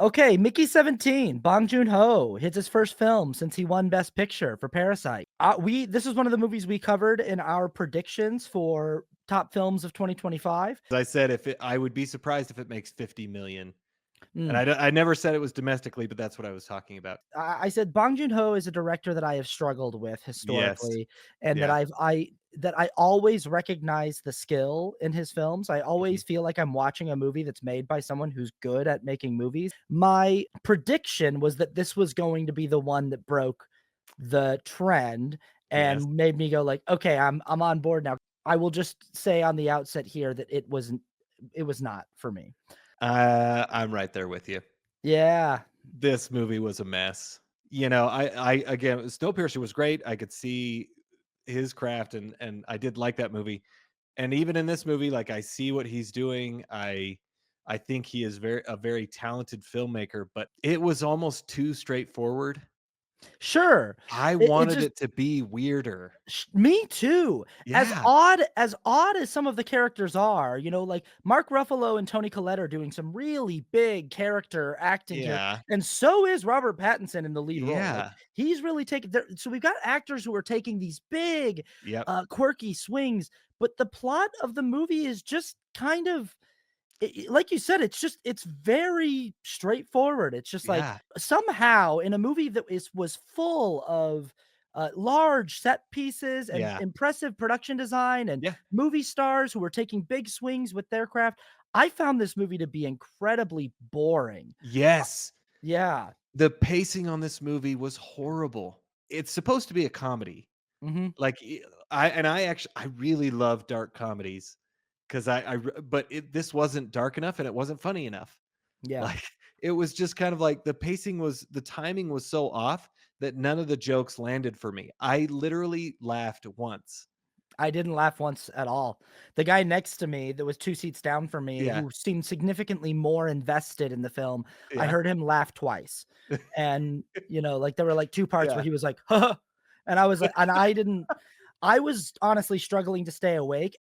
Okay, Mickey 17, Bong Joon-ho hits his first film since he won Best Picture for Parasite. We This is one of the movies we covered in our predictions for top films of 2025. As I said, if I would be surprised if it makes 50 million. And Mm. I never said it was domestically, but that's what I was talking about. I said Bong Joon-ho is a director that I have struggled with Yes. historically, and that Yeah. I always recognize the skill in his films. I always Mhm. feel like I'm watching a movie that's made by someone who's good at making movies. My prediction was that this was going to be the one that broke the trend Yes. and made me go like, "Okay, I'm on board now." I will just say on the outset here that it was not for me. I'm right there with you. Yeah. This movie was a mess. I again, Snowpiercer was great. I could see his craft and I did like that movie. And even in this movie, like I see what he's doing. I think he is very talented filmmaker, but it was almost too straightforward. Sure. I It wanted just it to be weirder. Me too. Yeah. As odd as some of the characters are, like Mark Ruffalo and Toni Collette are doing some really big character acting here, Yeah. and so is Robert Pattinson in the lead role. Like, Yeah. he's really taking there so we've got actors who are taking these big, Yep. quirky swings, but the plot of the movie is just kind of like you said, it's very straightforward. It's just like Yeah. somehow in a movie that was full of large set pieces and Yeah. impressive production design and Yeah. movie stars who were taking big swings with their craft, I found this movie to be incredibly boring. Yes. Yeah. The pacing on this movie was horrible. It's supposed to be a comedy. Hmm. Like, I really love dark comedies 'cause I r but this wasn't dark enough and it wasn't funny enough. Yeah. Like, it was just kind of like the timing was so off that none of the jokes landed for me. I literally laughed once. I didn't laugh once at all. The guy next to me that was 2 seats down from me, Yeah. who seemed significantly more invested in the film, I Yeah. heard him laugh twice. And, like, there were, like, 2 parts where Yeah. he was like, "Huh," and I was like and I didn't I was honestly struggling to stay awake.